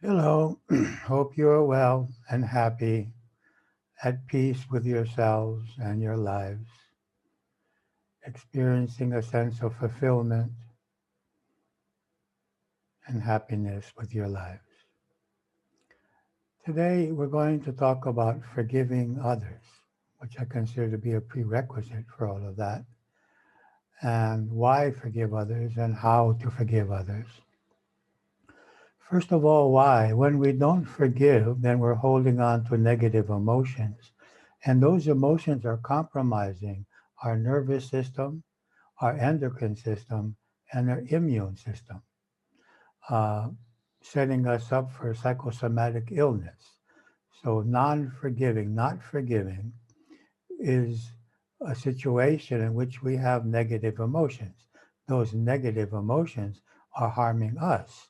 Hello, hope you are well and happy, at peace with yourselves and your lives, experiencing a sense of fulfillment and happiness with your lives. Today, we're going to talk about forgiving others, which I consider to be a prerequisite for all of that, and why forgive others and how to forgive others. First of all, why? When we don't forgive, then we're holding on to negative emotions. And those emotions are compromising our nervous system, our endocrine system, and our immune system, uh, setting us up for psychosomatic illness. So, non forgiving, not forgiving, is a situation in which we have negative emotions. Those negative emotions are harming us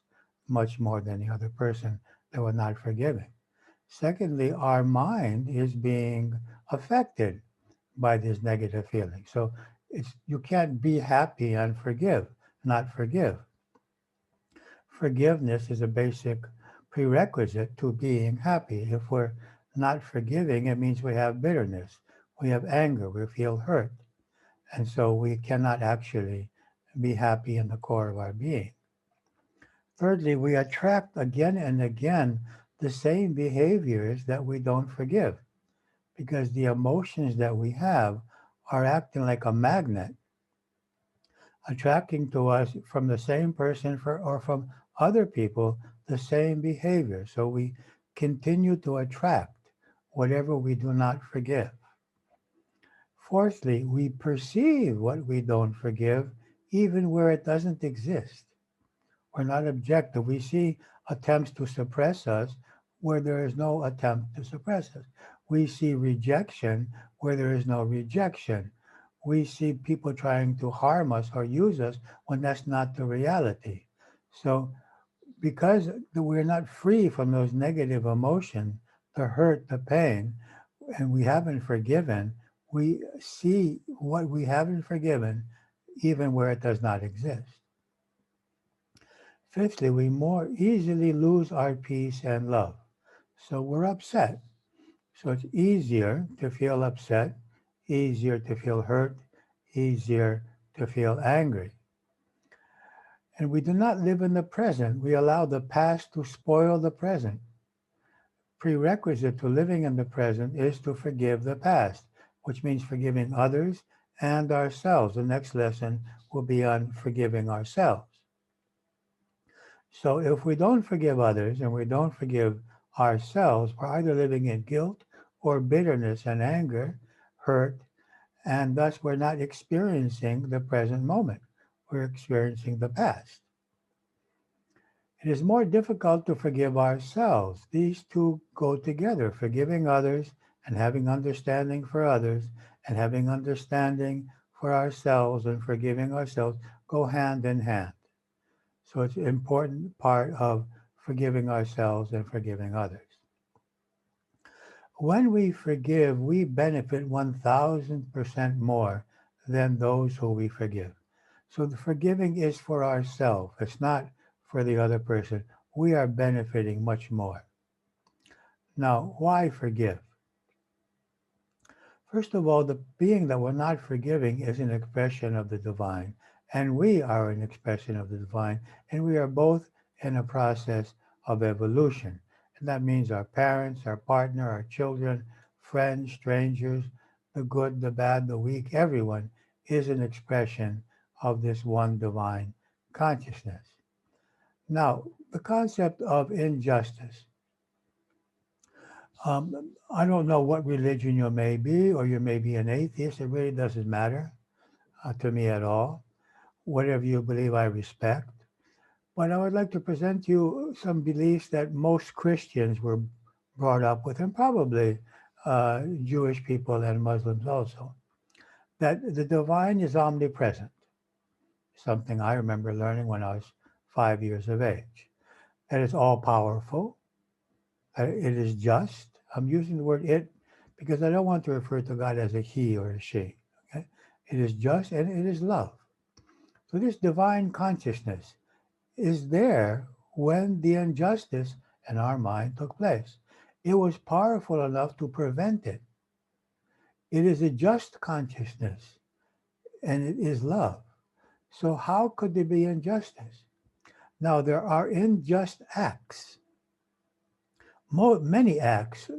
much more than the other person that we're not forgiving. Secondly, our mind is being affected by this negative feeling. So you can't be happy and not forgive. Forgiveness is a basic prerequisite to being happy. If we're not forgiving, it means we have bitterness, we have anger, we feel hurt. And so we cannot actually be happy in the core of our being. Thirdly, we attract again and again the same behaviors that we don't forgive because the emotions that we have are acting like a magnet, attracting to us from the same person or from other people the same behavior. So we continue to attract whatever we do not forgive. Fourthly, we perceive what we don't forgive even where it doesn't exist. We're not objective. We see attempts to suppress us where there is no attempt to suppress us. We see rejection where there is no rejection. We see people trying to harm us or use us when that's not the reality. So, because we're not free from those negative emotions, the hurt, the pain, and we haven't forgiven, we see what we haven't forgiven even where it does not exist. Fifthly, we more easily lose our peace and love. So we're upset. So it's easier to feel upset, easier to feel hurt, easier to feel angry. And we do not live in the present. We allow the past to spoil the present. Prerequisite to living in the present is to forgive the past, which means forgiving others and ourselves. The next lesson will be on forgiving ourselves. So if we don't forgive others and we don't forgive ourselves, we're either living in guilt or bitterness and anger, hurt, and thus we're not experiencing the present moment. We're experiencing the past. It is more difficult to forgive ourselves. These two go together. Forgiving others and having understanding for others and having understanding for ourselves and forgiving ourselves go hand in hand. So it's an important part of forgiving ourselves and forgiving others. When we forgive, we benefit 1000% more than those who we forgive. So the forgiving is for ourselves, it's not for the other person. We are benefiting much more. Now, why forgive? First of all, the being that we're not forgiving is an expression of the divine, and we are an expression of the divine, and we are both in a process of evolution. And that means our parents, our partner, our children, friends, strangers, the good, the bad, the weak, everyone is an expression of this one divine consciousness. Now, the concept of injustice. I don't know what religion you may be, or you may be an atheist. It really doesn't matter to me at all. Whatever you believe, I respect. But I would like to present to you some beliefs that most Christians were brought up with, and probably Jewish people and Muslims also. That the divine is omnipresent, something I remember learning when I was 5 years of age. That it's all powerful, that it is just. I'm using the word it because I don't want to refer to God as a he or a she. Okay? It is just and it is love. So this divine consciousness is there when the injustice in our mind took place. It was powerful enough to prevent it. It is a just consciousness, and it is love. So how could there be injustice? Now, there are unjust acts. Many acts,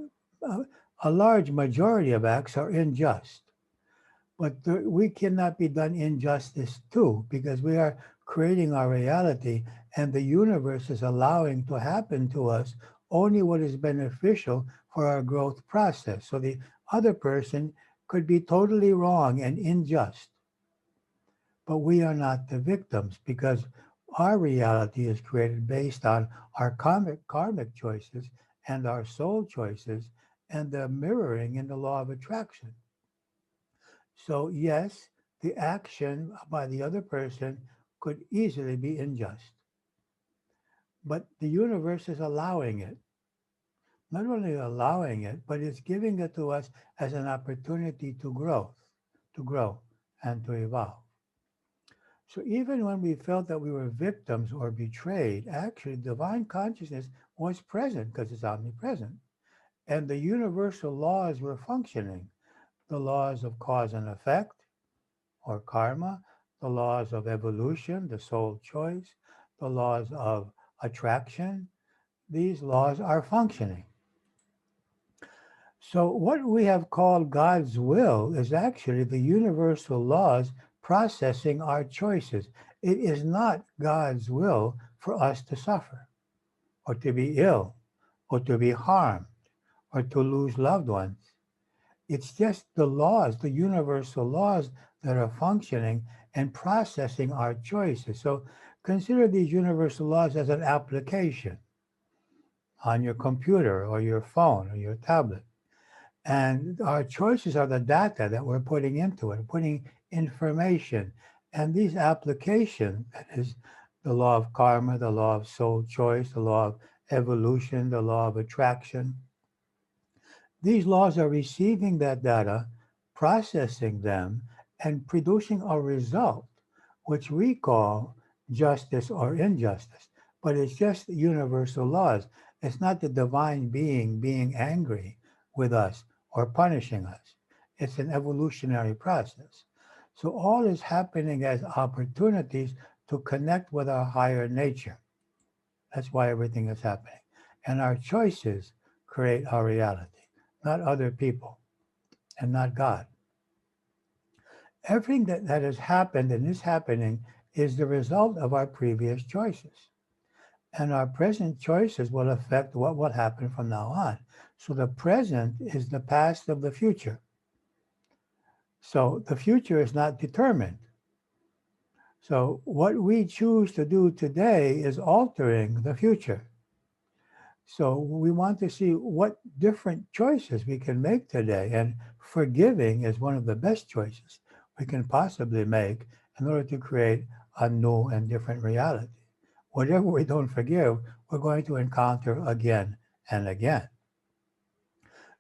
a large majority of acts are unjust. But we cannot be done injustice too, because we are creating our reality, and the universe is allowing to happen to us only what is beneficial for our growth process. So the other person could be totally wrong and unjust. But we are not the victims, because our reality is created based on our karmic choices and our soul choices and the mirroring in the law of attraction. So yes, the action by the other person could easily be unjust. But the universe is allowing it. Not only allowing it, but it's giving it to us as an opportunity to grow and to evolve. So even when we felt that we were victims or betrayed, actually divine consciousness was present because it's omnipresent. And the universal laws were functioning. The laws of cause and effect, or karma, the laws of evolution, the soul choice, the laws of attraction. These laws are functioning. So what we have called God's will is actually the universal laws processing our choices. It is not God's will for us to suffer, or to be ill, or to be harmed, or to lose loved ones. It's just the laws, the universal laws that are functioning and processing our choices. So consider these universal laws as an application on your computer or your phone or your tablet. And our choices are the data that we're putting into it, putting information. And these applications, that is the law of karma, the law of soul choice, the law of evolution, the law of attraction, these laws are receiving that data, processing them, and producing a result, which we call justice or injustice. But it's just universal laws. It's not the divine being angry with us or punishing us. It's an evolutionary process. So all is happening as opportunities to connect with our higher nature. That's why everything is happening. And our choices create our reality, not other people, and not God. Everything that has happened and is happening is the result of our previous choices. And our present choices will affect what will happen from now on. So the present is the past of the future. So the future is not determined. So what we choose to do today is altering the future. So we want to see what different choices we can make today. And forgiving is one of the best choices we can possibly make in order to create a new and different reality. Whatever we don't forgive, we're going to encounter again and again.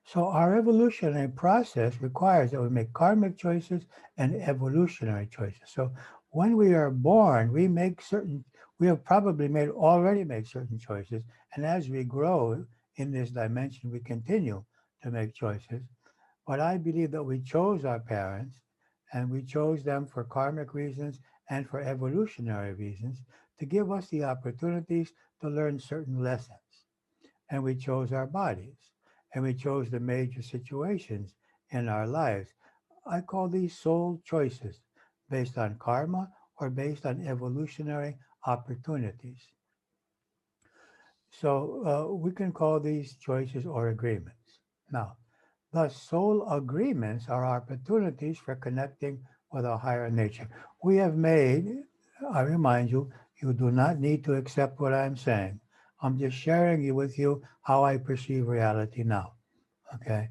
So our evolutionary process requires that we make karmic choices and evolutionary choices. So when we are born, we have probably already made certain choices. And as we grow in this dimension, we continue to make choices. But I believe that we chose our parents, and we chose them for karmic reasons and for evolutionary reasons to give us the opportunities to learn certain lessons. And we chose our bodies, and we chose the major situations in our lives. I call these soul choices based on karma or based on evolutionary opportunities. So we can call these choices or agreements. Now, the soul agreements are opportunities for connecting with a higher nature. We have made, I remind you, you do not need to accept what I'm saying. I'm just sharing with you how I perceive reality now. Okay?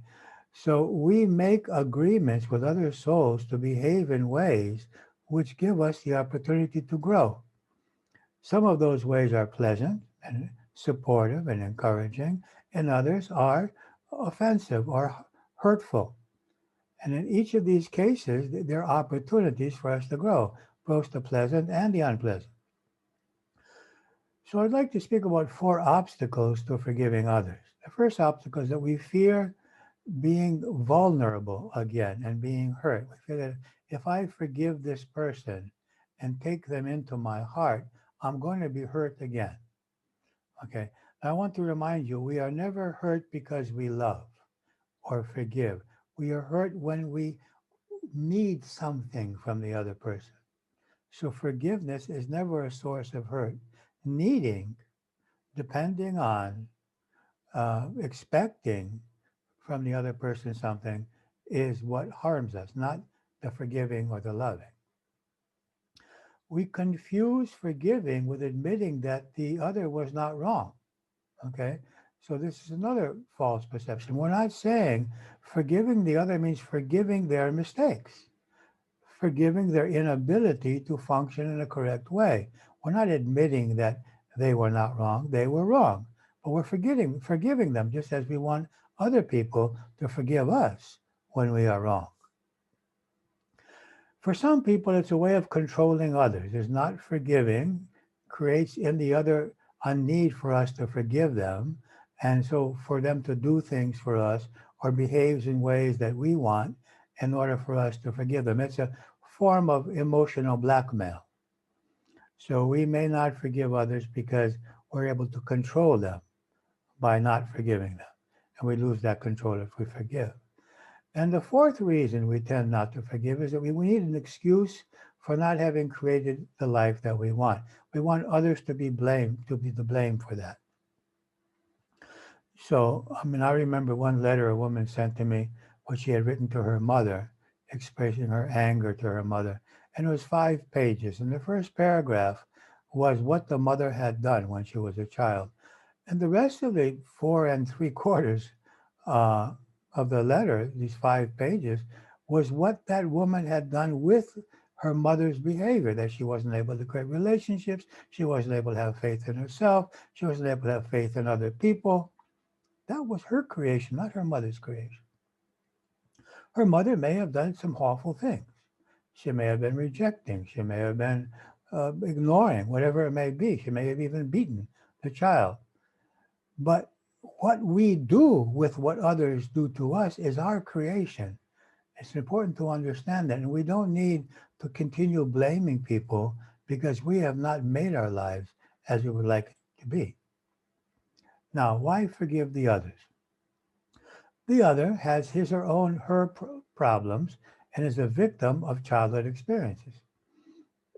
So we make agreements with other souls to behave in ways which give us the opportunity to grow. Some of those ways are pleasant and supportive and encouraging, and others are offensive or hurtful. And in each of these cases, there are opportunities for us to grow, both the pleasant and the unpleasant. So I'd like to speak about 4 obstacles to forgiving others. The first obstacle is that we fear being vulnerable again and being hurt. We feel that if I forgive this person and take them into my heart, I'm going to be hurt again. Okay. I want to remind you, we are never hurt because we love or forgive. We are hurt when we need something from the other person. So forgiveness is never a source of hurt. Needing, depending on, expecting from the other person something is what harms us, not the forgiving or the loving. We confuse forgiving with admitting that the other was not wrong. Okay? So this is another false perception. We're not saying forgiving the other means forgiving their mistakes, forgiving their inability to function in a correct way. We're not admitting that they were not wrong, they were wrong. But we're forgiving them just as we want other people to forgive us when we are wrong. For some people, it's a way of controlling others. It's not forgiving, creates in the other a need for us to forgive them. And so for them to do things for us or behaves in ways that we want in order for us to forgive them. It's a form of emotional blackmail. So we may not forgive others because we're able to control them by not forgiving them. And we lose that control if we forgive. And the fourth reason we tend not to forgive is that we need an excuse for not having created the life that we want. We want others to be blamed, to be the blame for that. So, I remember one letter a woman sent to me, what she had written to her mother, expressing her anger to her mother. And it was 5 pages. And the first paragraph was what the mother had done when she was a child. And the rest of the 4 3/4 of the letter, these 5 pages, was what that woman had done with her mother's behavior, that she wasn't able to create relationships, she wasn't able to have faith in herself, she wasn't able to have faith in other people. That was her creation, not her mother's creation. Her mother may have done some awful things. She may have been rejecting, she may have been ignoring, whatever it may be. She may have even beaten the child. But what we do with what others do to us is our creation. It's important to understand that. And we don't need to continue blaming people because we have not made our lives as we would like it to be. Now, why forgive the others? The other has his or her problems and is a victim of childhood experiences.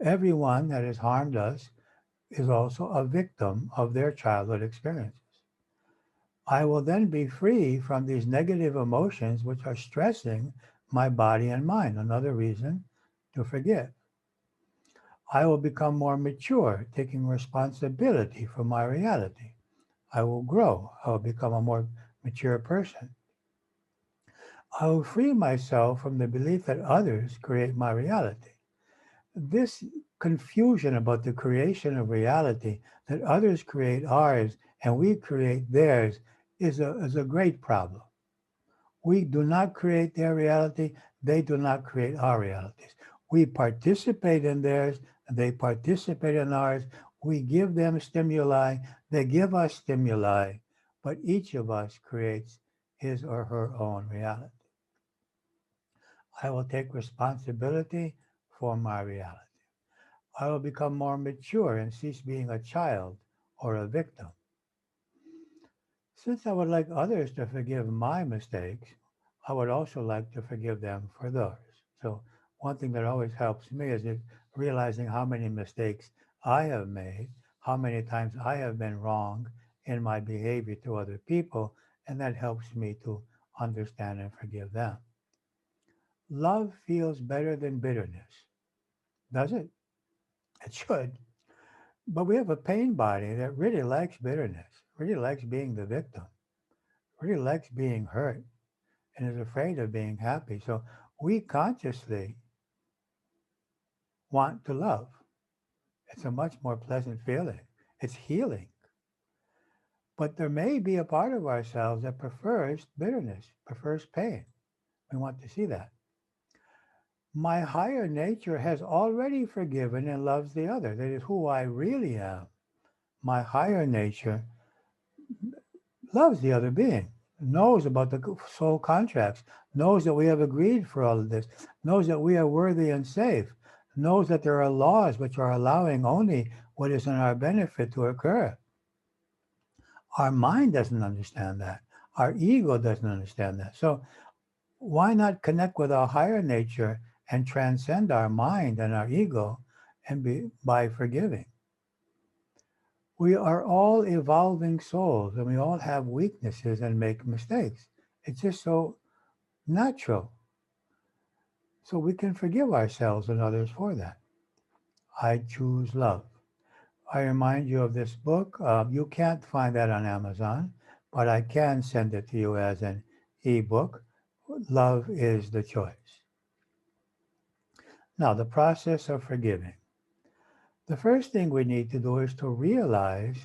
Everyone that has harmed us is also a victim of their childhood experiences. I will then be free from these negative emotions which are stressing my body and mind. Another reason to forgive. I will become more mature, taking responsibility for my reality. I will grow. I will become a more mature person. I will free myself from the belief that others create my reality. This confusion about the creation of reality, that others create ours and we create theirs, is a great problem. We do not create their reality. They do not create our realities. We participate in theirs. They participate in ours. We give them stimuli. They give us stimuli. But each of us creates his or her own reality. I will take responsibility for my reality. I will become more mature and cease being a child or a victim. Since I would like others to forgive my mistakes, I would also like to forgive them for theirs. So one thing that always helps me is realizing how many mistakes I have made, how many times I have been wrong in my behavior to other people, and that helps me to understand and forgive them. Love feels better than bitterness. Does it? It should. But we have a pain body that really likes bitterness, really likes being the victim, really likes being hurt, and is afraid of being happy. So we consciously want to love. It's a much more pleasant feeling. It's healing. But there may be a part of ourselves that prefers bitterness, prefers pain. We want to see that. My higher nature has already forgiven and loves the other. That is who I really am. my higher nature loves the other being, knows about the soul contracts, knows that we have agreed for all of this, knows that we are worthy and safe, knows that there are laws which are allowing only what is in our benefit to occur. Our mind doesn't understand that. Our ego doesn't understand that. So why not connect with our higher nature and transcend our mind and our ego and by forgiving? We are all evolving souls and we all have weaknesses and make mistakes. It's just so natural. So we can forgive ourselves and others for that. I choose love. I remind you of this book. You can't find that on Amazon, but I can send it to you as an ebook. Love is the choice. Now, the process of forgiving. The first thing we need to do is to realize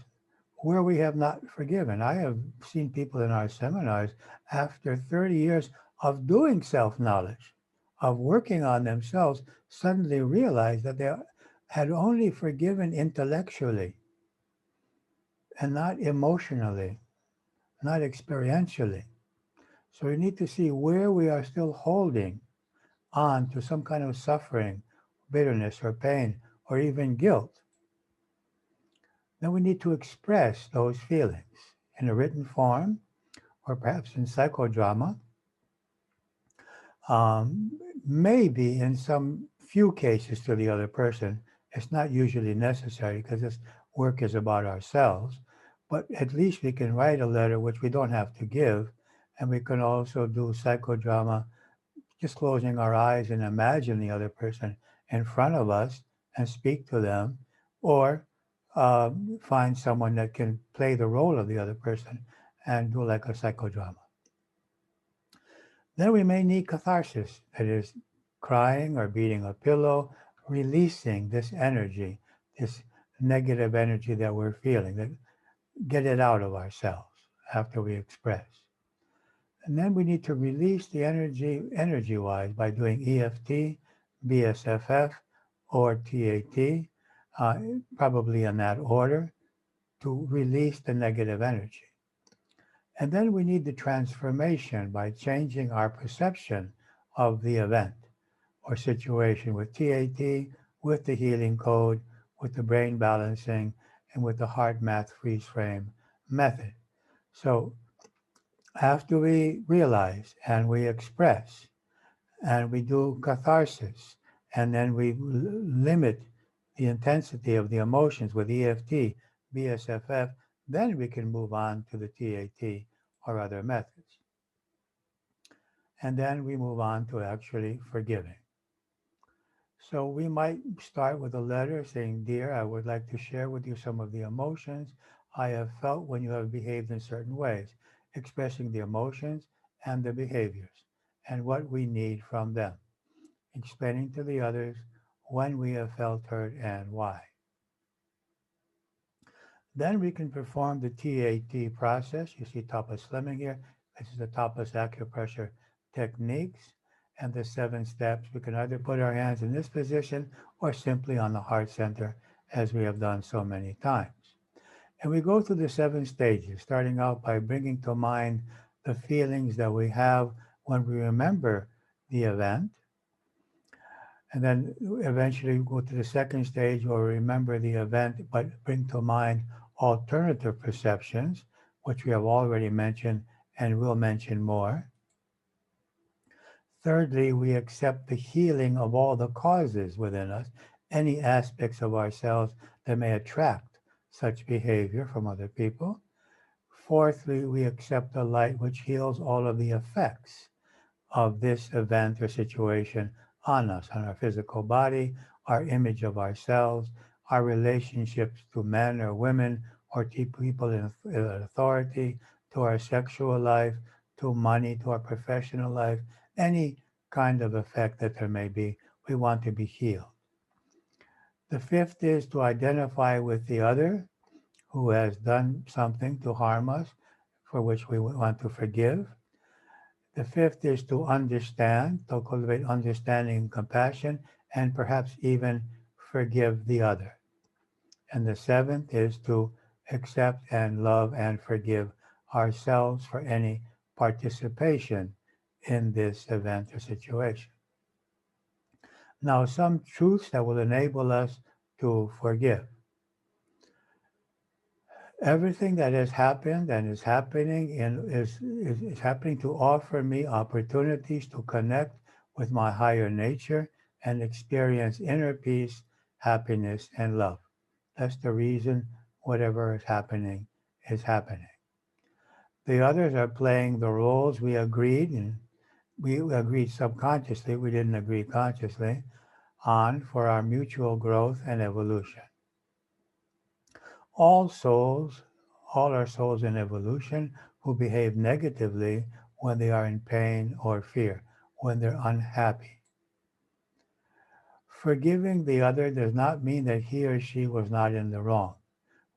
where we have not forgiven. I have seen people in our seminars after 30 years of doing self-knowledge, of working on themselves, suddenly realize that they had only forgiven intellectually and not emotionally, not experientially. So we need to see where we are still holding on to some kind of suffering, bitterness or pain, or even guilt. Then we need to express those feelings in a written form or perhaps in psychodrama. Maybe in some few cases to the other person. It's not usually necessary because this work is about ourselves, but at least we can write a letter which we don't have to give, and we can also do psychodrama, just closing our eyes and imagine the other person in front of us and speak to them, or find someone that can play the role of the other person and do like a psychodrama. Then we may need catharsis, that is, crying or beating a pillow, releasing this energy, this negative energy that we're feeling, that get it out of ourselves after we express. And then we need to release the energy-wise by doing EFT, BSFF, or TAT, probably in that order, to release the negative energy. And then we need the transformation by changing our perception of the event or situation with TAT, with the healing code, with the brain balancing, and with the heart math freeze frame method. So after we realize and we express and we do catharsis, and then we limit the intensity of the emotions with EFT, BSFF, then we can move on to the TAT or other methods. And then we move on to actually forgiving. So we might start with a letter saying, "Dear, I would like to share with you some of the emotions I have felt when you have behaved in certain ways," expressing the emotions and the behaviors and what we need from them, explaining to the others when we have felt hurt and why. Then we can perform the TAT process. You see tapas slimming here. This is the tapas acupressure techniques and the 7 steps. We can either put our hands in this position or simply on the heart center, as we have done so many times. And we go through the 7 stages, starting out by bringing to mind the feelings that we have when we remember the event. And then eventually we go to the second stage where we remember the event, but bring to mind alternative perceptions, which we have already mentioned and will mention more. Thirdly, we accept the healing of all the causes within us, any aspects of ourselves that may attract such behavior from other people. Fourthly, we accept the light which heals all of the effects of this event or situation on us, on our physical body, our image of ourselves, our relationships to men or women or to people in authority, to our sexual life, to money, to our professional life, any kind of effect that there may be, we want to be healed. The fifth is to identify with the other who has done something to harm us, for which we want to forgive. The fifth is to understand, to cultivate understanding and compassion, and perhaps even forgive the other. And the seventh is to accept and love and forgive ourselves for any participation in this event or situation. Now, some truths that will enable us to forgive. Everything that has happened and is happening is happening to offer me opportunities to connect with my higher nature and experience inner peace, happiness, and love. That's the reason whatever is happening is happening. The others are playing the roles we agreed, and we agreed subconsciously, we didn't agree consciously, on for our mutual growth and evolution. All souls, all are souls in evolution who behave negatively when they are in pain or fear, when they're unhappy. Forgiving the other does not mean that he or she was not in the wrong.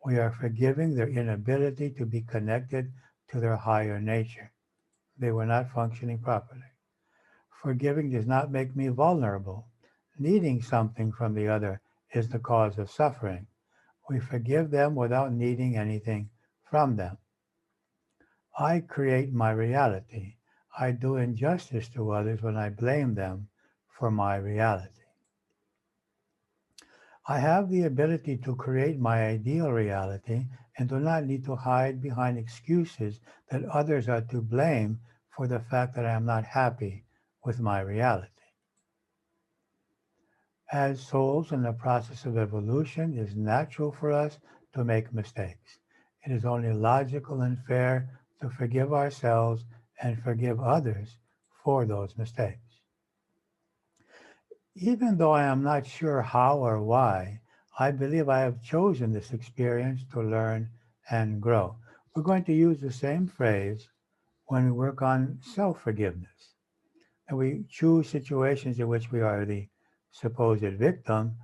We are forgiving their inability to be connected to their higher nature. They were not functioning properly. Forgiving does not make me vulnerable. Needing something from the other is the cause of suffering. We forgive them without needing anything from them. I create my reality. I do injustice to others when I blame them for my reality. I have the ability to create my ideal reality and do not need to hide behind excuses that others are to blame for the fact that I am not happy with my reality. As souls in the process of evolution, it is natural for us to make mistakes. It is only logical and fair to forgive ourselves and forgive others for those mistakes. Even though I am not sure how or why, I believe I have chosen this experience to learn and grow. We're going to use the same phrase when we work on self-forgiveness. And we choose situations in which we are the supposed victim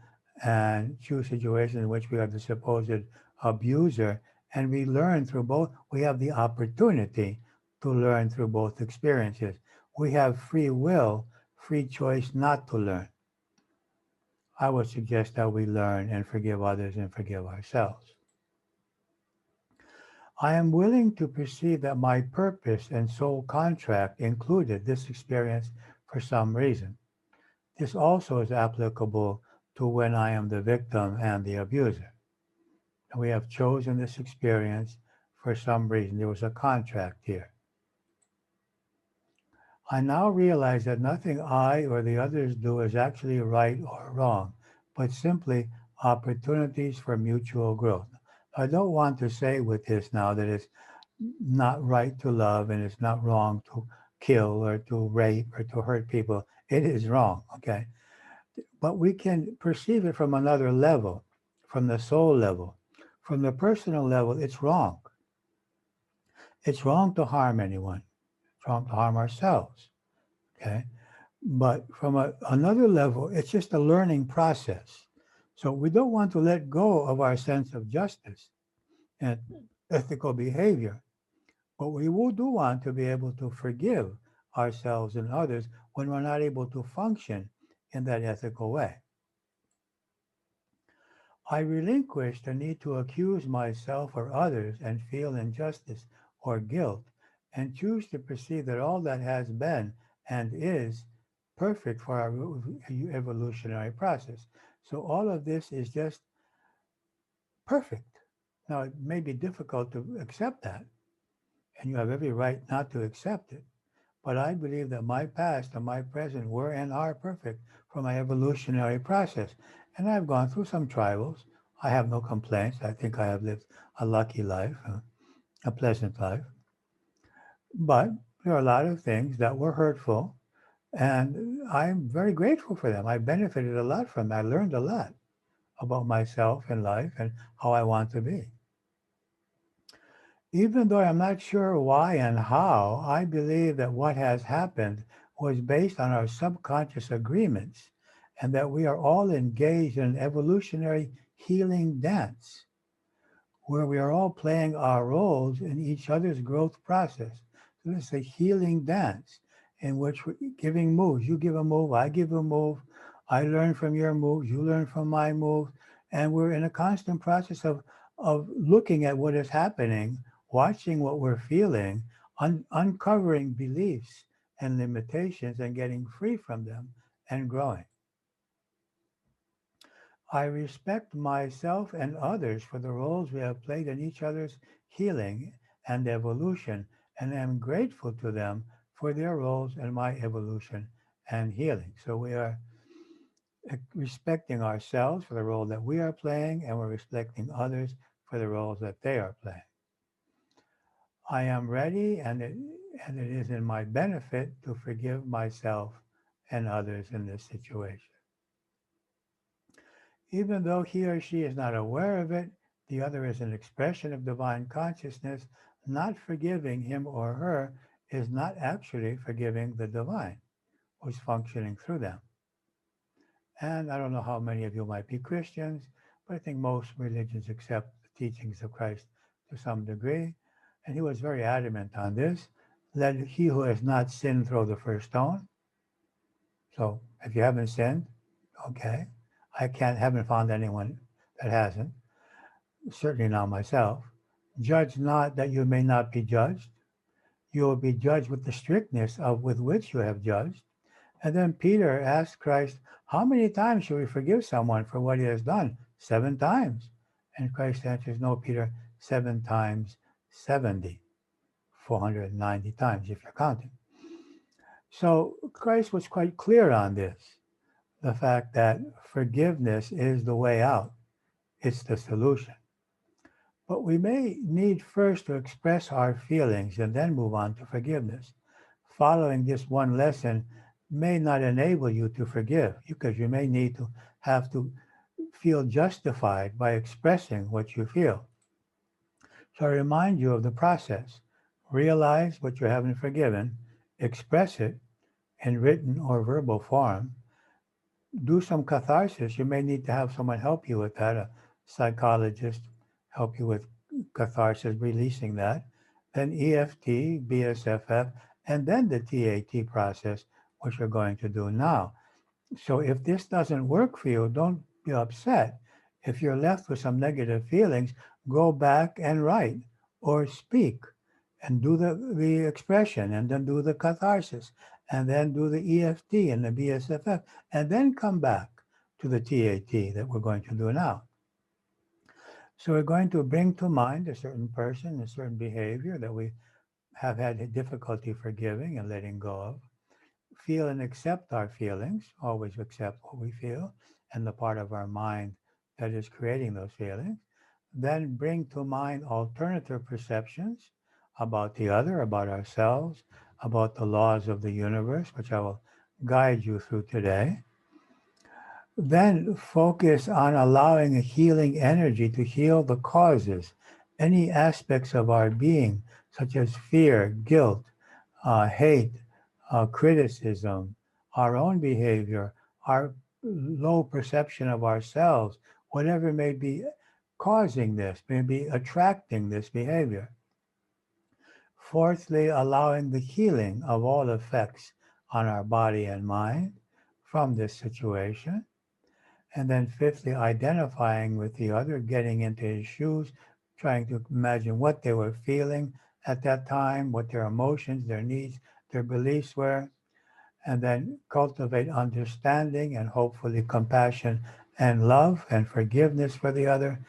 and choose situations in which we are the supposed abuser. And we learn through both. We have the opportunity to learn through both experiences. We have free will, free choice not to learn. I would suggest that we learn and forgive others and forgive ourselves. I am willing to perceive that my purpose and soul contract included this experience for some reason. This also is applicable to when I am the victim and the abuser. We have chosen this experience for some reason. There was a contract here. I now realize that nothing I or the others do is actually right or wrong, but simply opportunities for mutual growth. I don't want to say with this now that it's not right to love and it's not wrong to kill or to rape or to hurt people. It is wrong, okay? But we can perceive it from another level, from the soul level. From the personal level, it's wrong. It's wrong to harm anyone. It's wrong to harm ourselves, okay? But from another level, it's just a learning process. So we don't want to let go of our sense of justice and ethical behavior. But we do want to be able to forgive ourselves and others when we're not able to function in that ethical way. I relinquish the need to accuse myself or others and feel injustice or guilt, and choose to perceive that all that has been and is perfect for our evolutionary process. So all of this is just perfect. Now, it may be difficult to accept that, and you have every right not to accept it. But I believe that my past and my present were and are perfect for my evolutionary process. And I've gone through some trials. I have no complaints. I think I have lived a lucky life, a pleasant life. But there are a lot of things that were hurtful, and I'm very grateful for them. I benefited a lot from them. I learned a lot about myself and life and how I want to be. Even though I'm not sure why and how, I believe that what has happened was based on our subconscious agreements and that we are all engaged in an evolutionary healing dance where we are all playing our roles in each other's growth process. So it's a healing dance in which we're giving moves. You give a move, I give a move, I learn from your moves, you learn from my moves, and we're in a constant process of of looking at what is happening, watching what we're feeling, uncovering beliefs and limitations and getting free from them and growing. I respect myself and others for the roles we have played in each other's healing and evolution, and am grateful to them for their roles in my evolution and healing. So we are respecting ourselves for the role that we are playing, and we're respecting others for the roles that they are playing. I am ready, and it is in my benefit to forgive myself and others in this situation. Even though he or she is not aware of it, the other is an expression of divine consciousness. Not forgiving him or her is not actually forgiving the divine who's functioning through them. And I don't know how many of you might be Christians, but I think most religions accept the teachings of Christ to some degree. And he was very adamant on this. Let he who has not sinned throw the first stone. So if you haven't sinned, okay. Haven't found anyone that hasn't. Certainly not myself. Judge not that you may not be judged. You will be judged with the strictness with which you have judged. And then Peter asked Christ, how many times should we forgive someone for what he has done? 7 times. And Christ answers, no, Peter, 7 times 70, 490 times if you're counting. So Christ was quite clear on this, the fact that forgiveness is the way out. It's the solution. But we may need first to express our feelings and then move on to forgiveness. Following this one lesson may not enable you to forgive, because you may need to have to feel justified by expressing what you feel. So I remind you of the process. Realize what you haven't forgiven, express it in written or verbal form, do some catharsis. You may need to have someone help you with that, a psychologist help you with catharsis, releasing that, then EFT, BSFF, and then the TAT process, which we're going to do now. So if this doesn't work for you, don't be upset. If you're left with some negative feelings, go back and write or speak and do the expression, and then do the catharsis, and then do the EFT and the BSFF, and then come back to the TAT that we're going to do now. So we're going to bring to mind a certain person, a certain behavior that we have had difficulty forgiving and letting go of. Feel and accept our feelings, always accept what we feel and the part of our mind that is creating those feelings. Then bring to mind alternative perceptions about the other, about ourselves, about the laws of the universe, which I will guide you through today. Then focus on allowing a healing energy to heal the causes, any aspects of our being, such as fear, guilt, hate, criticism, our own behavior, our low perception of ourselves, whatever may be causing this, may be attracting this behavior. Fourthly, allowing the healing of all effects on our body and mind from this situation. And then fifthly, identifying with the other, getting into his shoes, trying to imagine what they were feeling at that time, what their emotions, their needs, their beliefs were, and then cultivate understanding and hopefully compassion and love and forgiveness for the other.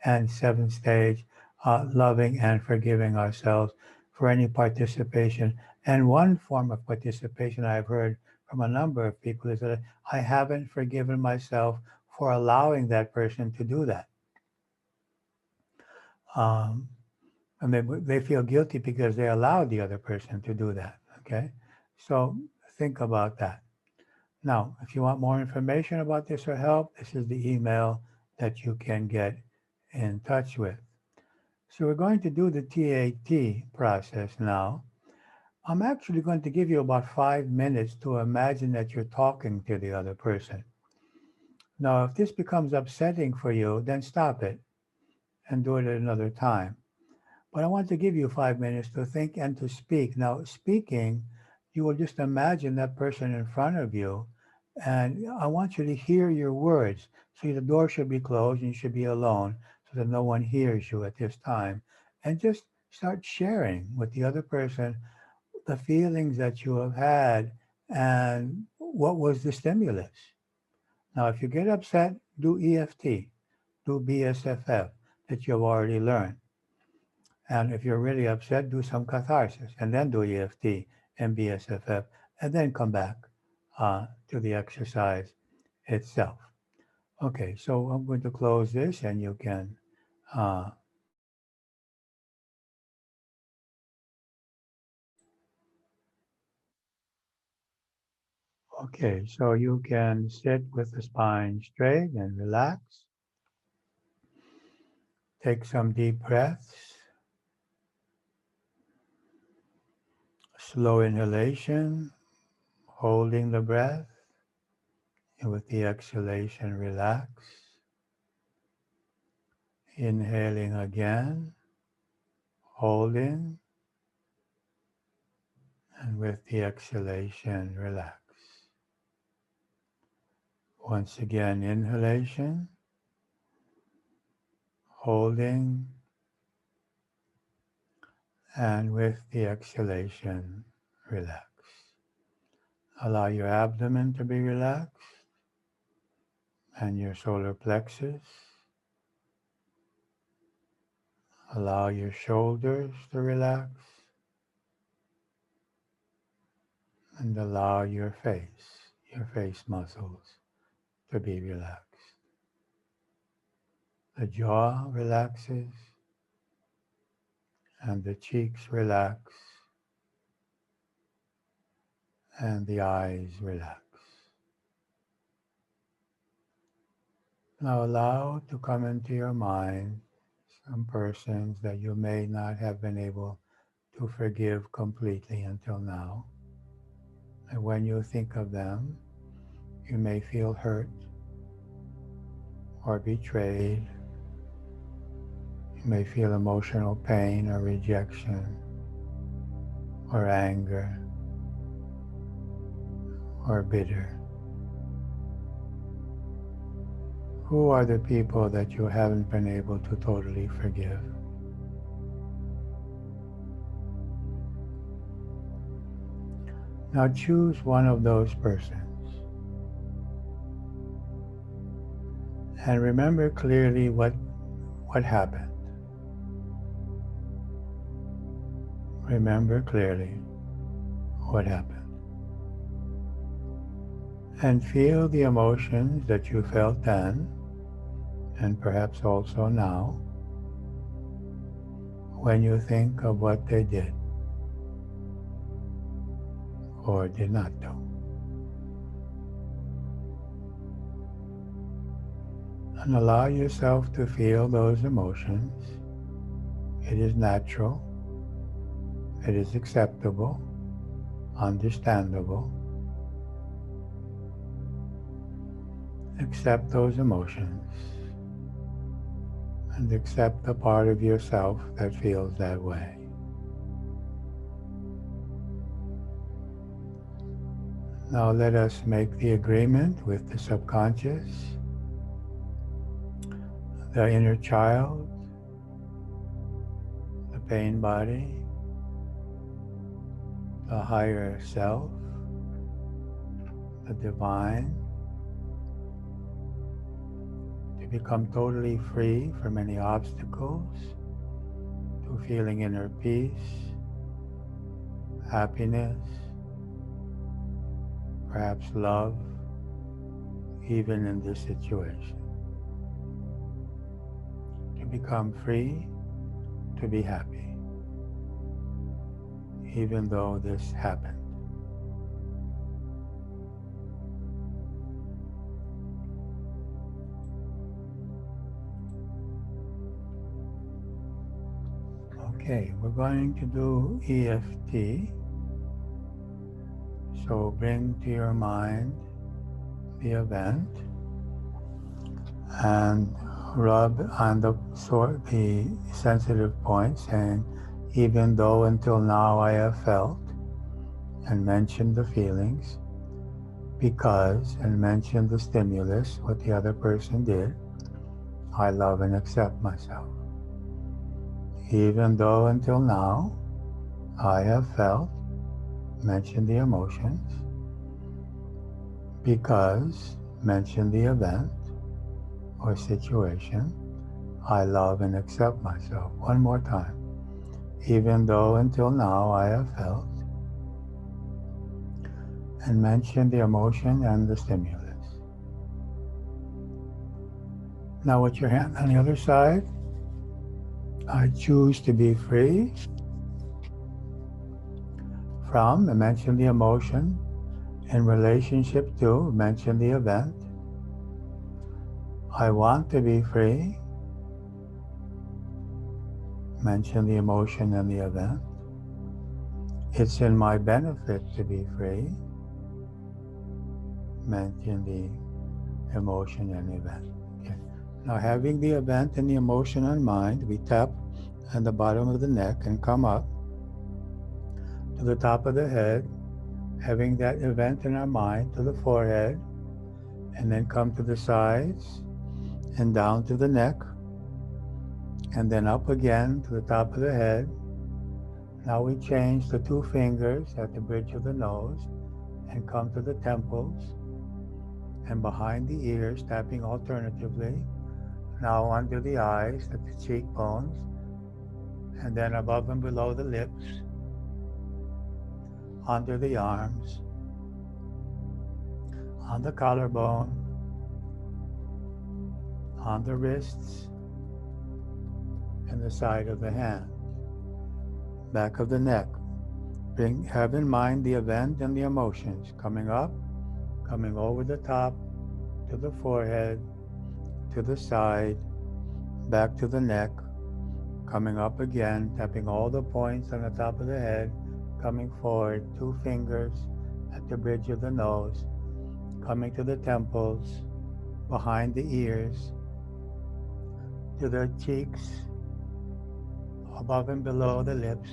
And seventh stage, loving and forgiving ourselves for any participation. And one form of participation I've heard from a number of people is that I haven't forgiven myself for allowing that person to do that. And they feel guilty because they allowed the other person to do that, okay? So think about that. Now, if you want more information about this or help, this is the email that you can get in touch with. So we're going to do the TAT process now. I'm actually going to give you about 5 minutes to imagine that you're talking to the other person. Now, if this becomes upsetting for you, then stop it and do it at another time. But I want to give you 5 minutes to think and to speak. Now, speaking, you will just imagine that person in front of you, and I want you to hear your words. So the door should be closed and you should be alone. so that no one hears you at this time, and just start sharing with the other person the feelings that you have had and what was the stimulus. Now, if you get upset, do EFT, do BSFF that you've already learned. And if you're really upset, do some catharsis and then do EFT and BSFF and then come back to the exercise itself. Okay, so I'm going to close this and you can okay, so you can sit with the spine straight and relax. Take some deep breaths. Slow inhalation, holding the breath, and with the exhalation, relax. Inhaling again, holding, and with the exhalation, relax. Once again, inhalation, holding, and with the exhalation, relax. Allow your abdomen to be relaxed and your solar plexus. Allow your shoulders to relax and allow your face muscles to be relaxed. The jaw relaxes and the cheeks relax and the eyes relax. Now allow to come into your mind some persons that you may not have been able to forgive completely until now. And when you think of them, you may feel hurt or betrayed. You may feel emotional pain or rejection or anger or bitter. Who are the people that you haven't been able to totally forgive? Now choose one of those persons and remember clearly what happened. Remember clearly what happened. And feel the emotions that you felt then, and perhaps also now, when you think of what they did or did not do. And allow yourself to feel those emotions. It is natural. It is acceptable, understandable. Accept those emotions and accept the part of yourself that feels that way. Now let us make the agreement with the subconscious, the inner child, the pain body, the higher self, the divine, to become totally free from any obstacles, to feeling inner peace, happiness, perhaps love, even in this situation. To become free, to be happy, even though this happened. Okay, we're going to do EFT. So bring to your mind the event and rub on the sensitive point, saying, even though until now I have felt, and mention the feelings, because, and mention the stimulus, what the other person did, I love and accept myself. Even though until now I have felt, mention the emotions, because, mention the event or situation, I love and accept myself. One more time. Even though until now I have felt, and mention the emotion and the stimulus. Now with your hand on the other side, I choose to be free from, and mention the emotion, in relationship to, mention the event. I want to be free, mention the emotion and the event. It's in my benefit to be free, mention the emotion and event. Okay. Now having the event and the emotion in mind, we tap on the bottom of the neck and come up to the top of the head, having that event in our mind to the forehead, and then come to the sides and down to the neck, and then up again to the top of the head. Now we change the two fingers at the bridge of the nose and come to the temples and behind the ears, tapping alternatively. Now under the eyes, at the cheekbones, and then above and below the lips, under the arms, on the collarbone, on the wrists, and the side of the hand, back of the neck. Have in mind the event and the emotions coming up, coming over the top, to the forehead, to the side, back to the neck, coming up again, tapping all the points on the top of the head, coming forward, two fingers at the bridge of the nose, coming to the temples, behind the ears, to the cheeks, above and below the lips,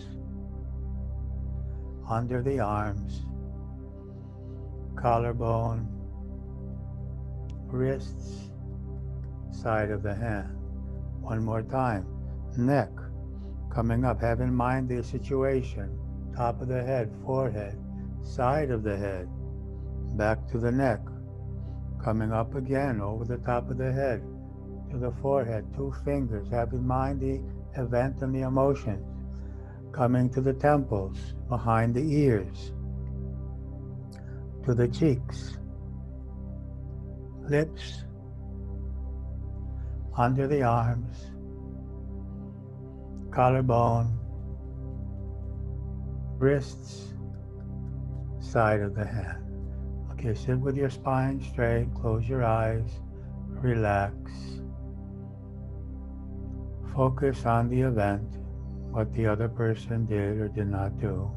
under the arms, collarbone, wrists, side of the hand. One more time. Neck, coming up. Have in mind the situation. Top of the head, forehead, side of the head, back to the neck. Coming up again over the top of the head to the forehead, two fingers. Have in mind the event and the emotions. Coming to the temples, behind the ears, to the cheeks, lips, under the arms, collarbone, wrists, side of the hand. Okay, sit with your spine straight, close your eyes, relax. Focus on the event, what the other person did or did not do.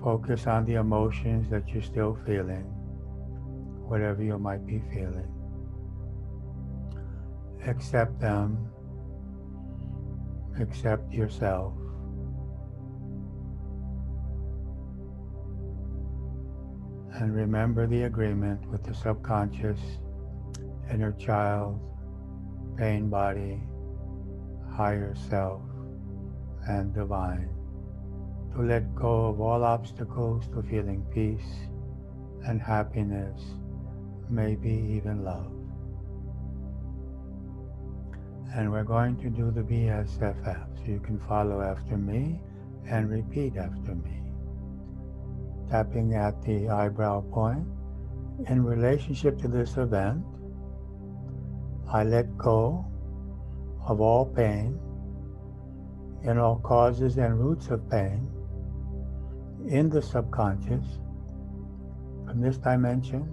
Focus on the emotions that you're still feeling, whatever you might be feeling. Accept them. Accept yourself. And remember the agreement with the subconscious, inner child, pain body, higher self, and divine, to let go of all obstacles to feeling peace and happiness, maybe even love. And we're going to do the BSFF, so you can follow after me and repeat after me. Tapping at the eyebrow point. In relationship to this event, I let go of all pain and all causes and roots of pain in the subconscious from this dimension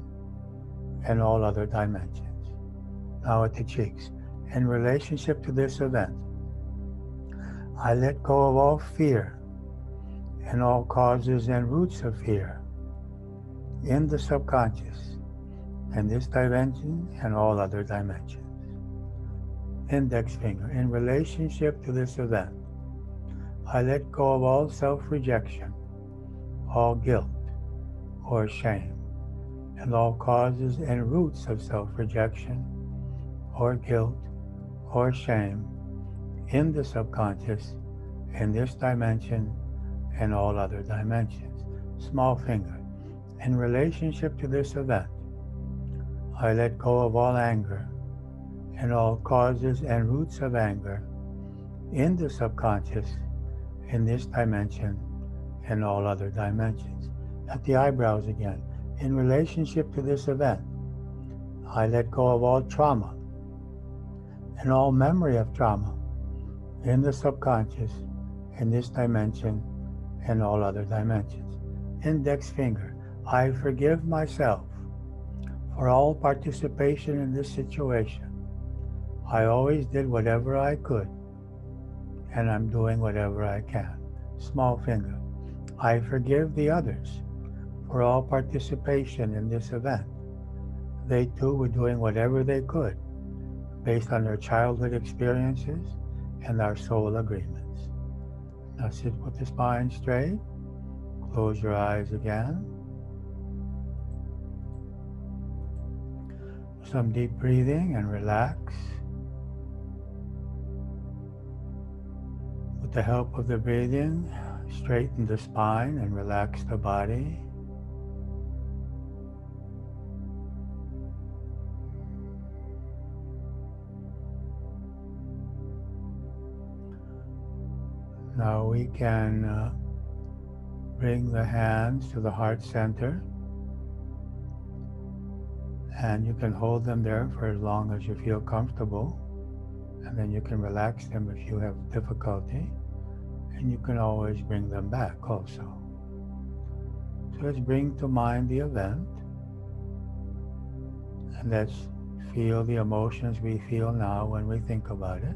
and all other dimensions. Now at the cheeks. In relationship to this event, I let go of all fear and all causes and roots of fear in the subconscious and this dimension and all other dimensions. Index finger. In relationship to this event, I let go of all self-rejection, all guilt or shame, and all causes and roots of self-rejection or guilt or shame in the subconscious, in this dimension, and all other dimensions. Small finger. In relationship to this event, I let go of all anger and all causes and roots of anger in the subconscious, in this dimension, and all other dimensions. At the eyebrows again. In relationship to this event, I let go of all trauma and all memory of trauma in the subconscious, in this dimension, and all other dimensions. Index finger. I forgive myself for all participation in this situation. I always did whatever I could, and I'm doing whatever I can. Small finger. I forgive the others for all participation in this event. They too were doing whatever they could based on their childhood experiences and our soul agreements. Now sit with the spine straight. Close your eyes again. Some deep breathing and relax. With the help of the breathing, straighten the spine and relax the body. Now we can bring the hands to the heart center, and you can hold them there for as long as you feel comfortable, and then you can relax them if you have difficulty, and you can always bring them back also. So let's bring to mind the event, and let's feel the emotions we feel now when we think about it,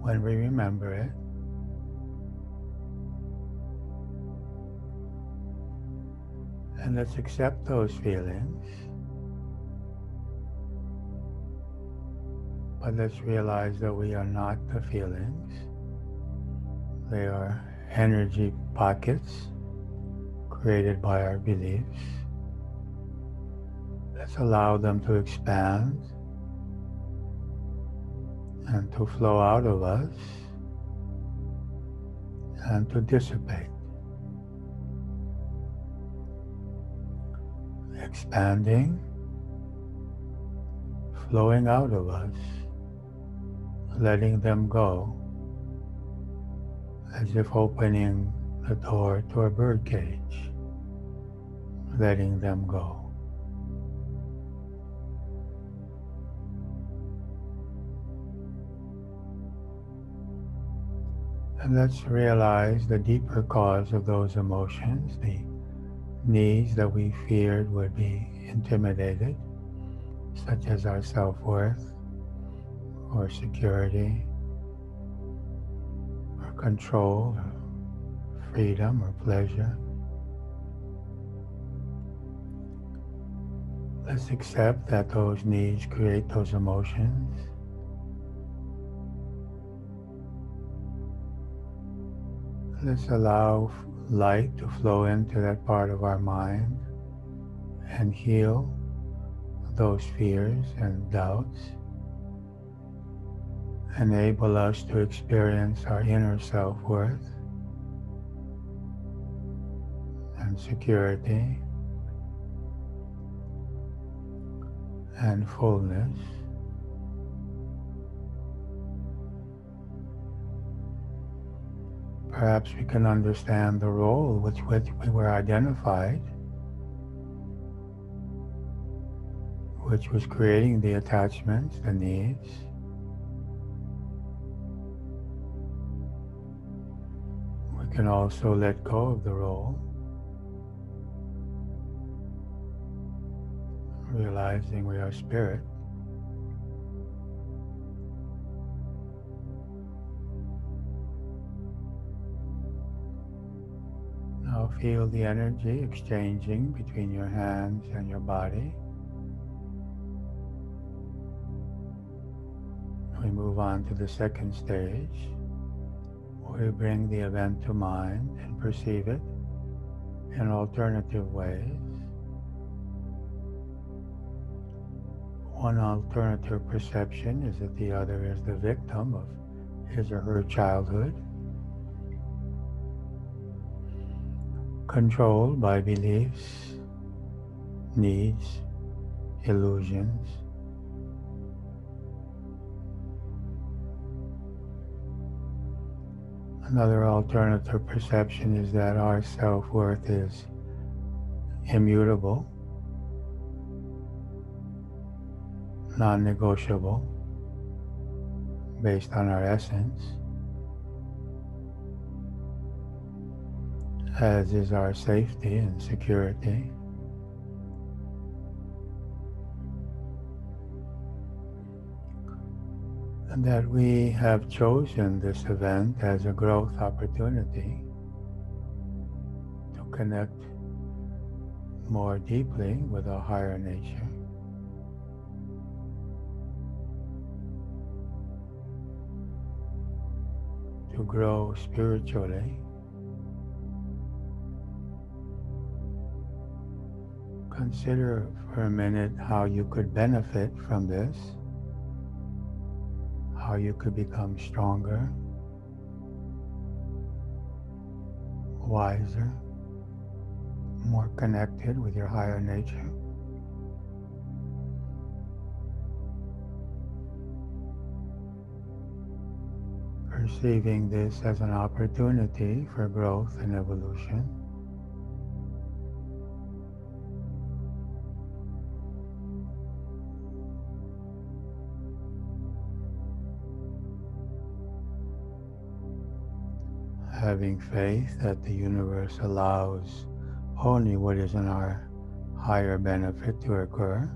when we remember it. And let's accept those feelings. But let's realize that we are not the feelings. They are energy pockets created by our beliefs. Let's allow them to expand and to flow out of us and to dissipate. Expanding, flowing out of us, letting them go, as if opening the door to a bird cage, letting them go. And let's realize the deeper cause of those emotions, the needs that we feared would be intimidated, such as our self-worth, or security, or control, or freedom, or pleasure. Let's accept that those needs create those emotions. Let's allow light to flow into that part of our mind and heal those fears and doubts. Enable us to experience our inner self-worth and security and fullness. Perhaps we can understand the role with which we were identified, which was creating the attachments, the needs. We can also let go of the role, realizing we are spirit. Now feel the energy exchanging between your hands and your body. We move on to the second stage, where we bring the event to mind and perceive it in alternative ways. One alternative perception is that the other is the victim of his or her childhood, controlled by beliefs, needs, illusions. Another alternative perception is that our self-worth is immutable, non-negotiable, based on our essence, as is our safety and security. And that we have chosen this event as a growth opportunity to connect more deeply with a higher nature, to grow spiritually. Consider for a minute how you could benefit from this, how you could become stronger, wiser, more connected with your higher nature. Perceiving this as an opportunity for growth and evolution. Having faith that the universe allows only what is in our higher benefit to occur.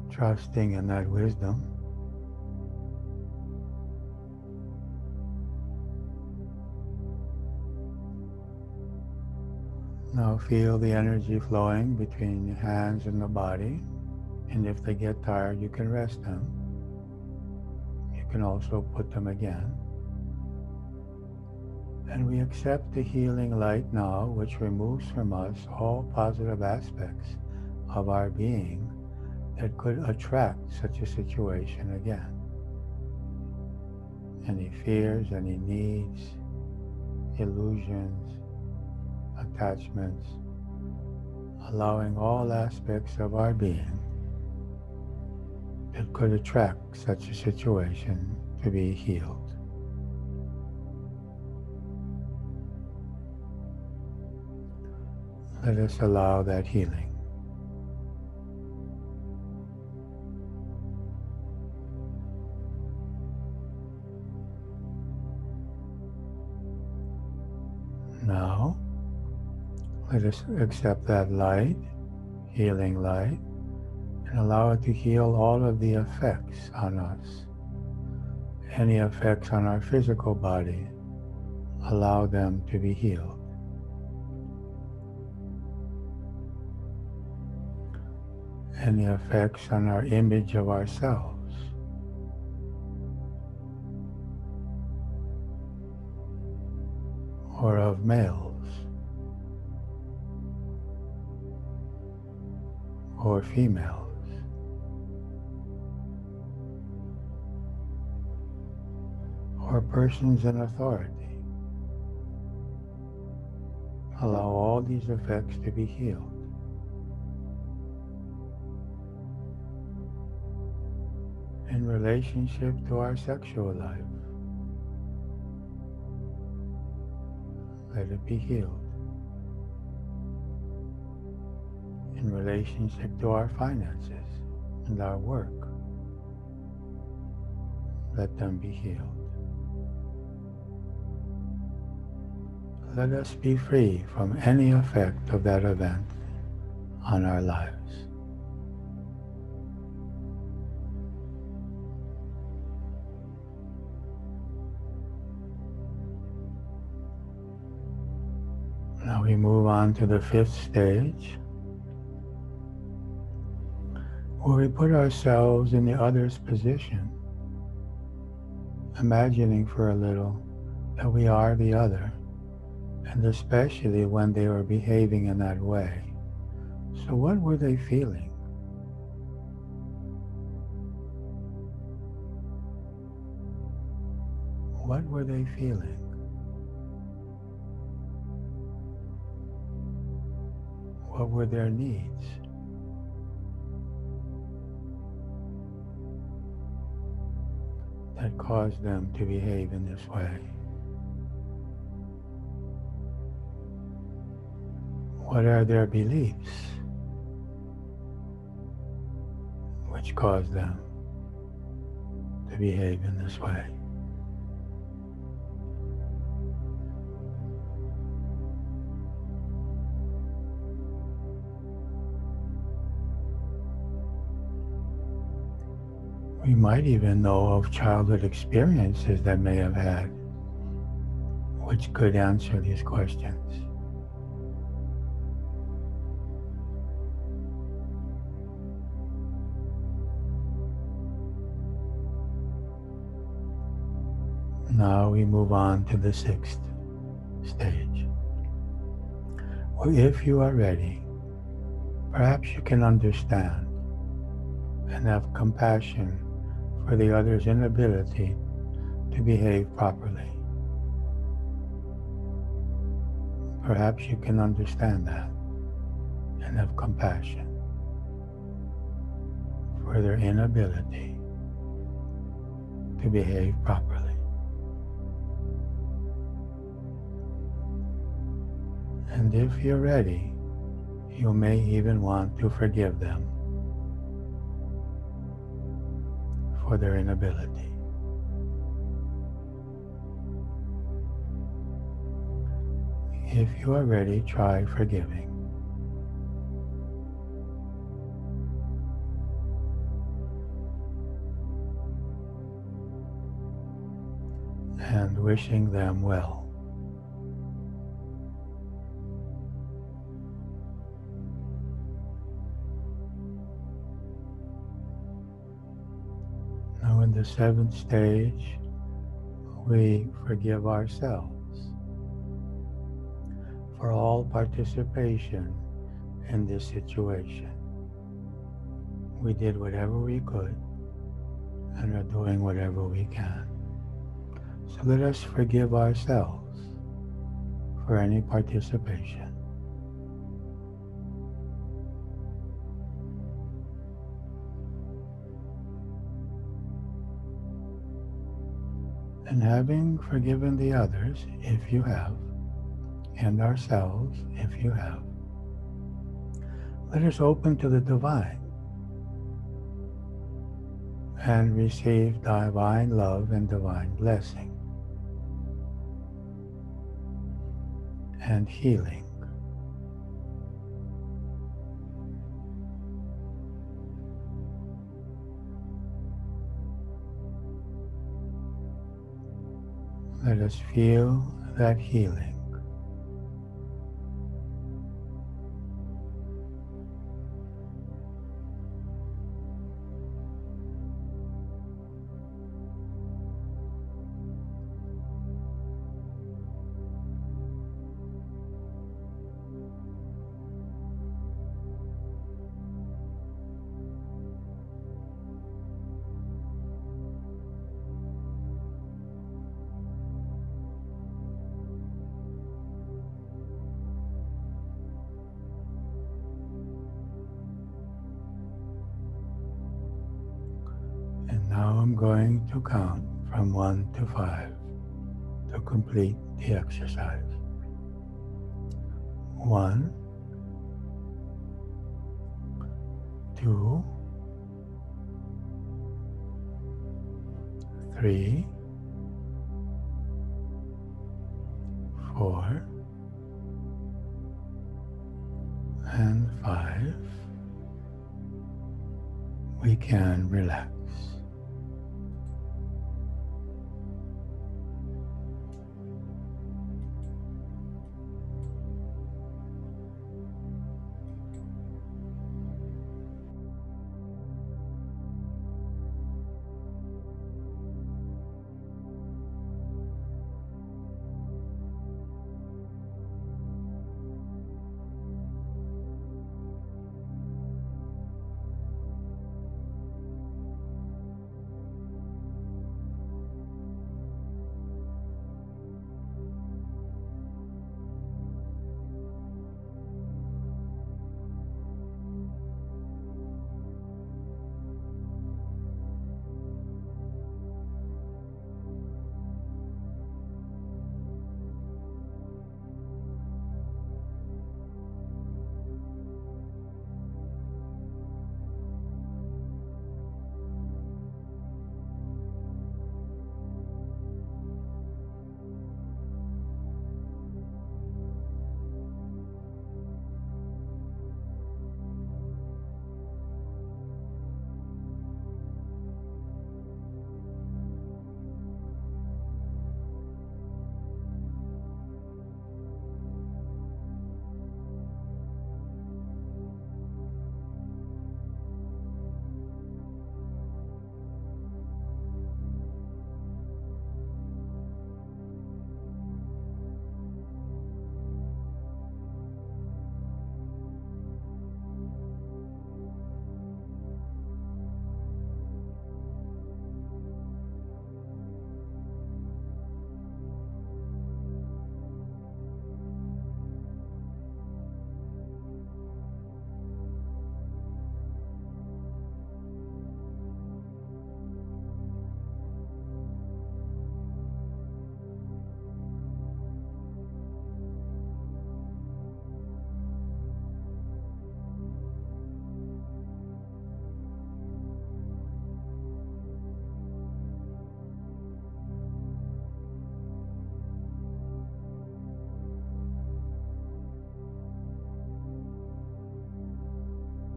Trusting in that wisdom. Now feel the energy flowing between the hands and the body, and if they get tired, you can rest them. You can also put them again. And we accept the healing light now, which removes from us all positive aspects of our being that could attract such a situation again. Any fears, any needs, illusions, attachments, allowing all aspects of our being that could attract such a situation to be healed. Let us allow that healing. Now, let us accept that light, healing light, and allow it to heal all of the effects on us. Any effects on our physical body, allow them to be healed. Any effects on our image of ourselves, or of males, or females, or persons in authority. Allow all these effects to be healed. In relationship to our sexual life, let it be healed. In relationship to our finances and our work, let them be healed. Let us be free from any effect of that event on our lives. Now we move on to the fifth stage, where we put ourselves in the other's position, imagining for a little that we are the other, and especially when they are behaving in that way, So what were they feeling? What were they feeling? What were their needs? That caused them to behave in this way? What are their beliefs which cause them to behave in this way? We might even know of childhood experiences that may have had, which could answer these questions. Now we move on to the 6th stage. Well, if you are ready, perhaps you can understand and have compassion for the other's inability to behave properly. Perhaps you can understand that and have compassion for their inability to behave properly. And if you're ready, you may even want to forgive them for their inability. If you are ready, try forgiving. And wishing them well. Now in the 7th stage, we forgive ourselves for all participation in this situation. We did whatever we could and are doing whatever we can. So let us forgive ourselves for any participation. And having forgiven the others, if you have, and ourselves, if you have, let us open to the divine and receive divine love and divine blessing and healing. Let us feel that healing. Now I'm going to count from 1 to 5 to complete the exercise. 1, 2, 3, 4, and 5. We can relax.